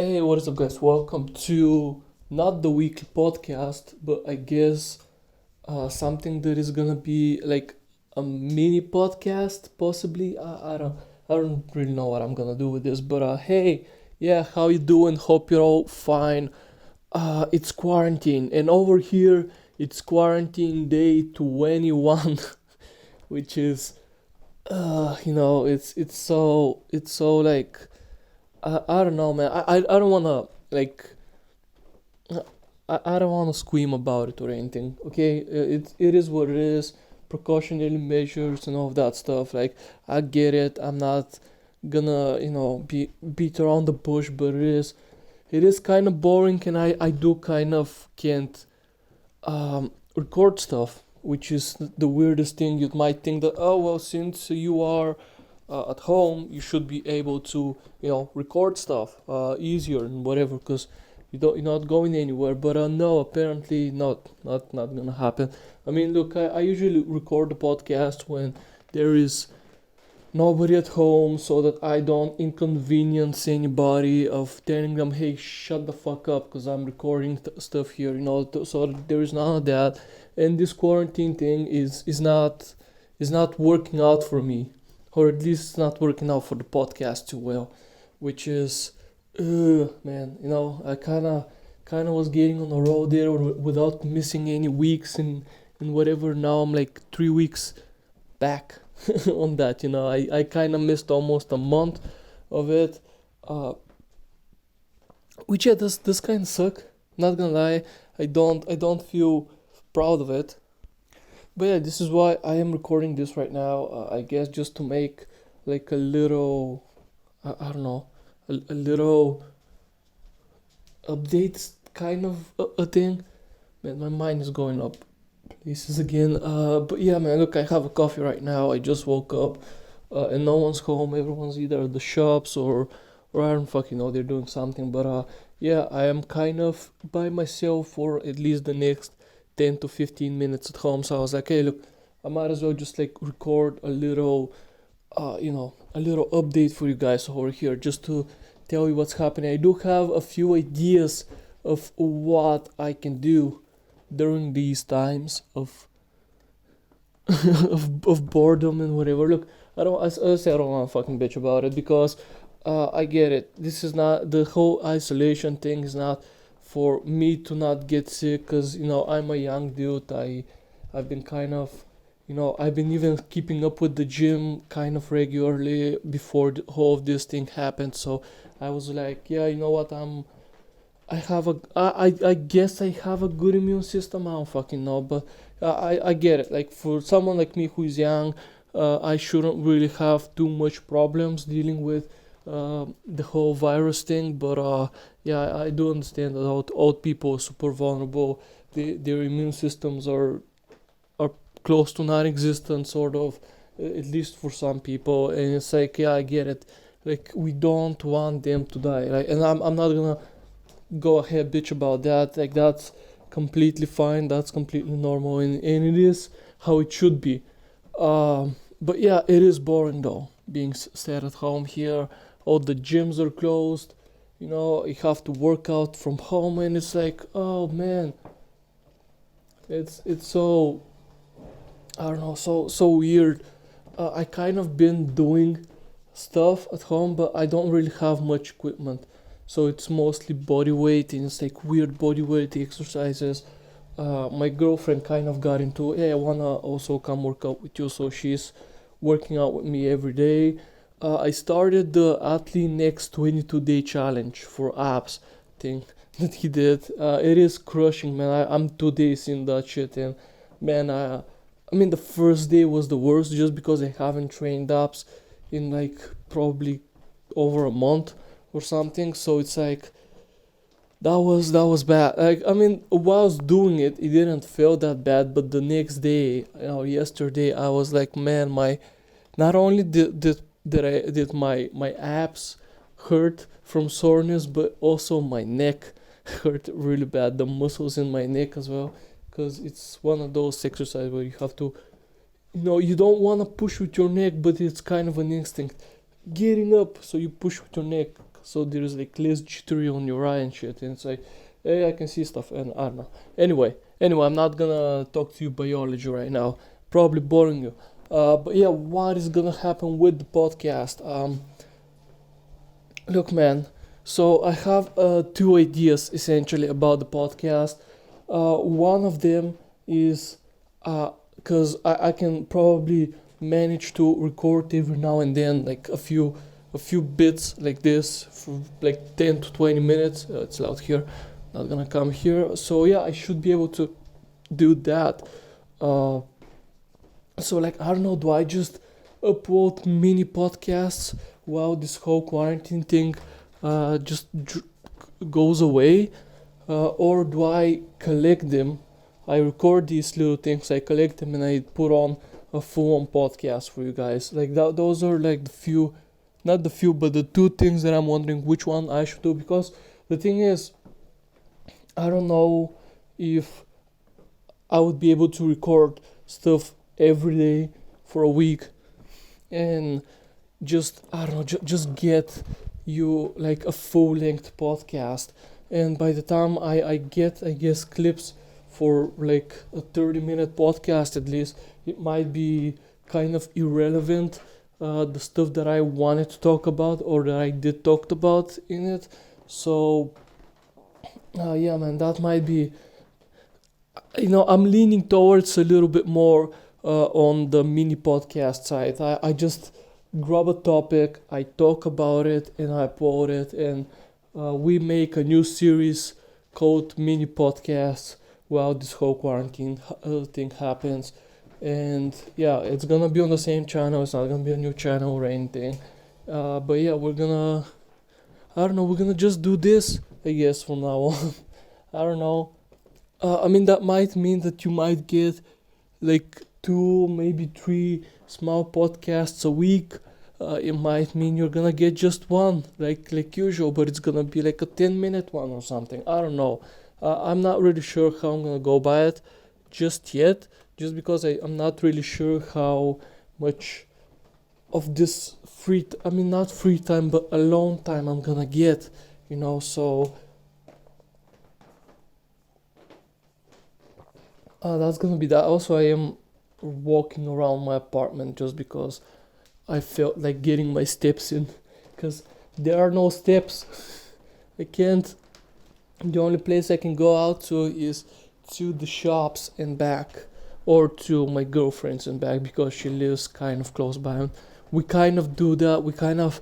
Hey, what is up, guys? Welcome to not the weekly podcast, but I guess something that is gonna be like a mini podcast, possibly. I don't really know what I'm gonna do with this, but hey, yeah, how you doing? Hope you're all fine. It's quarantine, and over here it's quarantine day 21, which is it's so like I don't know, man. I don't wanna like I don't want to scream about it or anything. Okay, it is what it is. Precautionary measures and all of that stuff. Like I get it. I'm not gonna be beat around the bush, but it is kind of boring, and I do kind of can't record stuff, which is the weirdest thing. You might think that, oh well, since you are at home, you should be able to record stuff easier and whatever, because you're not going anywhere. But no, apparently not gonna happen. I mean, look, I usually record the podcast when there is nobody at home, so that I don't inconvenience anybody of telling them, hey, shut the fuck up, because I'm recording stuff here, so that there is none of that. And this quarantine thing is not working out for me, or at least it's not working out for the podcast too well, which is, man, I kind of was getting on a road there without missing any weeks and whatever. Now I'm like 3 weeks back on that. I kind of missed almost a month of it, uh, which, yeah, this kind of suck. Not gonna lie, I don't feel proud of it. But yeah, this is why I am recording this right now. I guess just to make like a little, I don't know, a little updates kind of a thing. Man, my mind is going up places again. But yeah, man, look, I have a coffee right now. I just woke up, and no one's home. Everyone's either at the shops or I don't fucking know. They're doing something. But yeah, I am kind of by myself for at least the next 10 to 15 minutes at home. So I was like, hey, look, I might as well just like record a little update for you guys over here, just to tell you what's happening. I do have a few ideas of what I can do during these times of of boredom and whatever. Look, I say I don't want to fucking bitch about it, because I get it. This is not the whole isolation thing. Is not for me to not get sick, because I'm a young dude. I've been kind of I've been even keeping up with the gym kind of regularly before the whole of this thing happened. So I was like, yeah, you know what, I guess I have a good immune system. I don't fucking know, but I get it. Like for someone like me who is young, I shouldn't really have too much problems dealing with the whole virus thing. But yeah, I do understand that old people are super vulnerable. Their immune systems are close to non-existent, sort of, at least for some people. And it's like, yeah, I get it. Like we don't want them to die, right? And I'm not gonna go ahead bitch about that. Like that's completely fine, that's completely normal, and it is how it should be. But yeah, it is boring though, being stayed at home here. All the gyms are closed. You have to work out from home, and it's like, oh man, it's so, I don't know, so weird. I kind of been doing stuff at home, but I don't really have much equipment. So it's mostly body weight, and it's like weird body weight exercises. My girlfriend kind of got into, hey, I wanna also come work out with you, so she's working out with me every day. I started the Athlete Next 22-day challenge for abs thing that he did. It is crushing, man. I'm 2 days in that shit, and man, I mean, the first day was the worst, just because I haven't trained abs in like probably over a month or something. So it's like that was bad. Like, I mean, while I was doing it, it didn't feel that bad. But the next day, yesterday, I was like, man, my not only did my abs hurt from soreness, but also my neck hurt really bad. The muscles in my neck as well, because it's one of those exercises where you have to, you don't want to push with your neck, but it's kind of an instinct getting up, so you push with your neck, so there's like less jittery on your eye and shit, and it's like, hey, I can see stuff, and I don't know. Anyway, I'm not gonna talk to you biology right now. Probably boring you. But yeah, what is gonna happen with the podcast? Look, man. So I have two ideas essentially about the podcast. One of them is because I can probably manage to record every now and then like a few bits like this for like 10 to 20 minutes. It's loud here, not gonna come here. So yeah, I should be able to do that. Uh, so like I don't know, do I just upload mini podcasts while this whole quarantine thing just goes away, or do I collect them? I record these little things, I collect them, and I put on a full-on podcast for you guys. Like that, those are like the few, not the few, but the two things that I'm wondering which one I should do. Because the thing is, I don't know if I would be able to record stuff every day for a week and just I don't know, just get you like a full length podcast. And by the time I get, I guess, clips for like a 30-minute podcast at least, it might be kind of irrelevant, the stuff that I wanted to talk about or that I did talked about in it. So yeah, man, that might be, I'm leaning towards a little bit more on the mini podcast side. I just grab a topic, I talk about it, and I upload it, and we make a new series called Mini Podcasts while this whole quarantine thing happens. And yeah, it's gonna be on the same channel, it's not gonna be a new channel or anything. But yeah, I don't know, we're gonna just do this, I guess, from now on. I don't know. I mean, that might mean that you might get like two, maybe three small podcasts a week. It might mean you're gonna get just one, like usual, but it's gonna be like a 10-minute one or something. I don't know. I'm not really sure how I'm gonna go by it just yet, just because I'm not really sure how much of this I mean, not free time, but alone time I'm gonna get, so that's gonna be that. Also, I am walking around my apartment just because I felt like getting my steps in, because there are no steps. I can't. The only place I can go out to is to the shops and back, or to my girlfriend's and back, because she lives kind of close by. And we kind of do that. We kind of,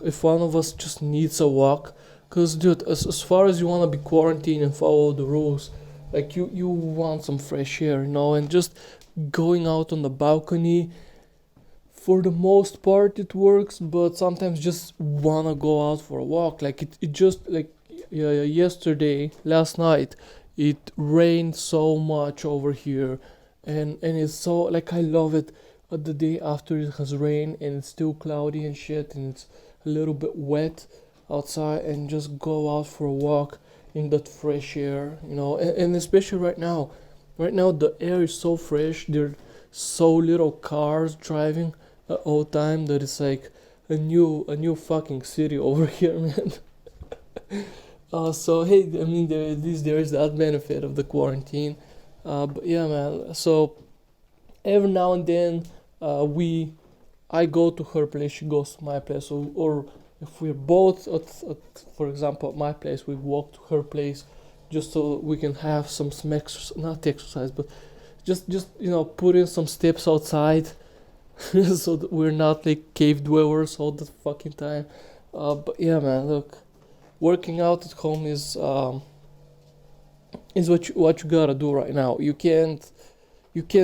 if one of us just needs a walk, because dude, as far as you want to be quarantined and follow the rules, like you want some fresh air, and just going out on the balcony. For the most part it works, but sometimes just wanna go out for a walk. Like it just like yesterday, last night, it rained so much over here, and it's so like I love it. The day after it has rained and it's still cloudy and shit, and it's a little bit wet outside, and just go out for a walk in that fresh air, and especially right now. Right now the air is so fresh. There are so little cars driving all time that it's like a new fucking city over here, man. So hey, I mean, there is that benefit of the quarantine. But yeah, man. So every now and then, I go to her place, she goes to my place, or if we're both at, for example, at my place, we walk to her place, just so we can have some not exercise, but just put in some steps outside, so that we're not like cave dwellers all the fucking time. But yeah, man, look, working out at home is what you gotta do right now. You can't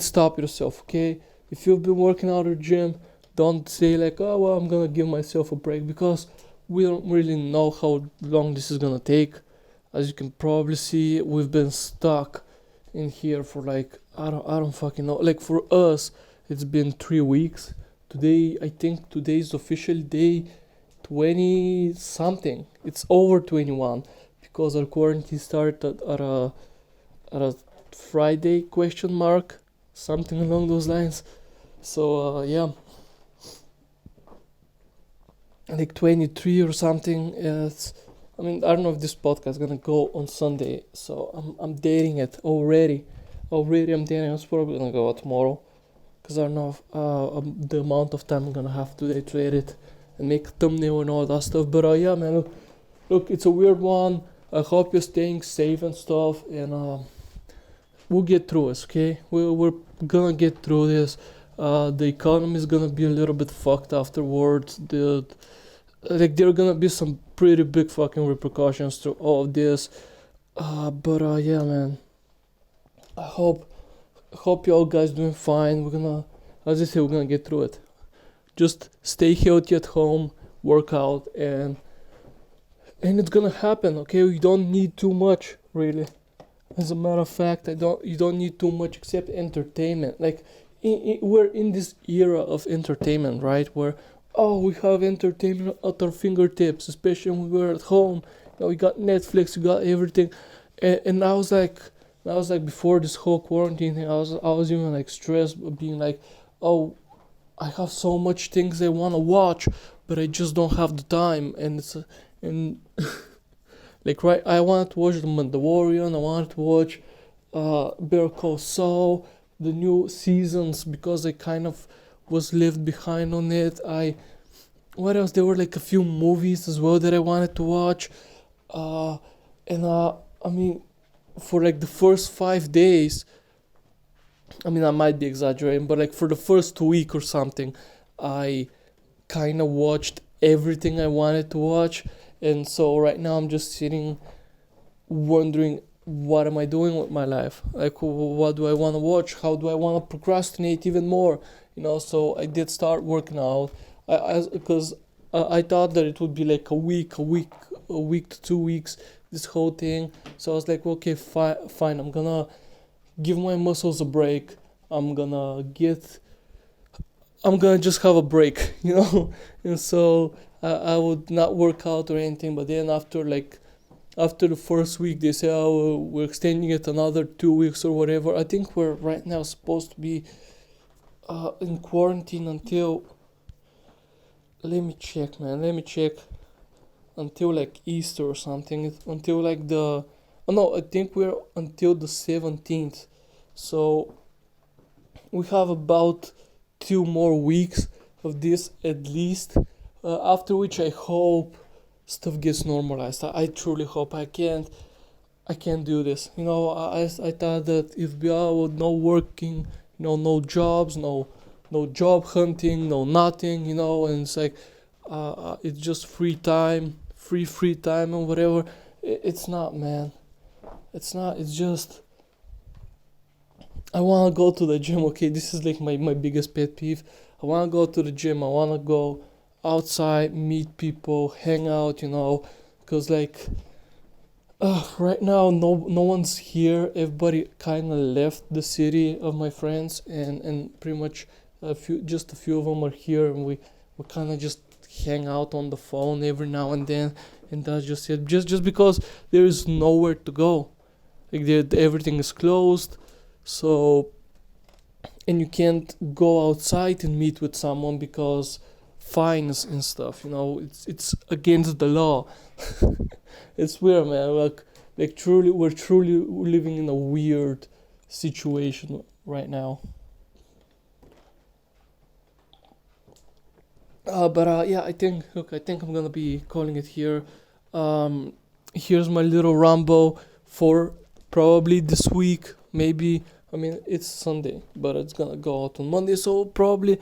stop yourself, okay? If you've been working out at the gym, don't say like, oh well, I'm gonna give myself a break, because we don't really know how long this is gonna take. As you can probably see, we've been stuck in here for like I don't fucking know. Like for us, it's been 3 weeks. Today, I think today's official day 20 something. It's over 21, because our quarantine started at a Friday question mark, something along those lines. So yeah, like 23 or something. It's, I mean, I don't know if this podcast is gonna go on Sunday, so I'm dating it already. Already, I'm dating. It's probably gonna go out tomorrow, cause I don't know if, the amount of time I'm gonna have to day trade it and make a thumbnail and all that stuff. But yeah, man, look, it's a weird one. I hope you're staying safe and stuff, and we'll get through this, okay? We're gonna get through this. The economy is gonna be a little bit fucked afterwards. There are gonna be some pretty big fucking repercussions to all of this. But yeah, man. I hope you all guys doing fine. We're gonna, as I say, we're gonna get through it. Just stay healthy at home, work out, and it's gonna happen. Okay, you don't need too much, really. As a matter of fact, you don't need too much except entertainment. Like, we're in this era of entertainment, right? Where, oh, we have entertainment at our fingertips, especially when we're at home. You know, we got Netflix, we got everything, and I was like before this whole quarantine thing, I was even like stressed, being like, oh, I have so much things I want to watch, but I just don't have the time, and and like, right, I wanted to watch The Mandalorian, I wanted to watch Better Call Saul, the new seasons, because I kind of was left behind on it. What else? There were like a few movies as well that I wanted to watch, and I mean, for like the first 5 days, I mean, I might be exaggerating, but like for the first week or something, I kind of watched everything I wanted to watch. And so right now I'm just sitting wondering, what am I doing with my life? Like, what do I want to watch? How do I want to procrastinate even more? You know, so I did start working out. Because I thought that it would be like a week to 2 weeks, this whole thing. So I was like, okay, fine. I'm gonna give my muscles a break. I'm gonna just have a break, you know. And so I would not work out or anything. But then after the first week, they say, oh, we're extending it another 2 weeks or whatever. I think we're right now supposed to be in quarantine until, let me check, man. Let me check. Until like Easter or something. Until like the, oh no, I think we're until the 17th. So we have about 2 more weeks of this at least. After which I hope stuff gets normalized. I truly hope. I can't do this. You know, I thought that if we are no working, you know, no jobs, no job hunting, no nothing, you know, and it's like it's just free time and whatever. It's not, man. It's not. It's just, I want to go to the gym. Okay, this is like my biggest pet peeve. I want to go to the gym. I want to go outside, meet people, hang out, you know, because like right now no one's here. Everybody kind of left the city of my friends, and pretty much a few of them are here, and we kind of just hang out on the phone every now and then, and that's just it. Just because there is nowhere to go, like everything is closed, so, and you can't go outside and meet with someone because fines and stuff, you know, it's against the law. It's weird, man. Like truly, we're truly living in a weird situation right now. But yeah, I think I'm gonna be calling it here. Um, Here's my little ramble for probably this week. Maybe, I mean, it's Sunday, but it's gonna go out on Monday, so probably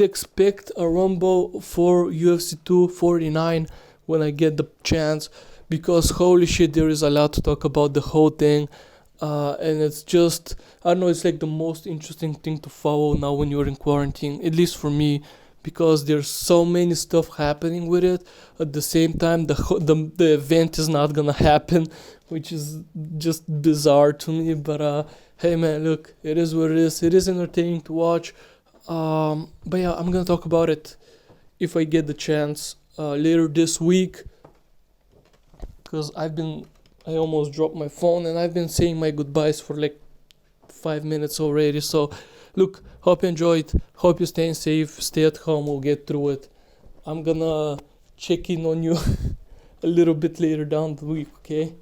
expect a rumble for UFC 249 when I get the chance, because holy shit, there is a lot to talk about the whole thing. And it's just, I don't know, it's like the most interesting thing to follow now when you're in quarantine, at least for me, because there's so many stuff happening with it at the same time. The event is not gonna happen, which is just bizarre to me. But hey, man, look, it is what it is. It is entertaining to watch. But yeah, I'm gonna talk about it if I get the chance later this week, because I almost dropped my phone, and I've been saying my goodbyes for like 5 minutes already. So look, hope you enjoyed, hope you're staying safe, stay at home, we'll get through it. I'm gonna check in on you a little bit later down the week, okay?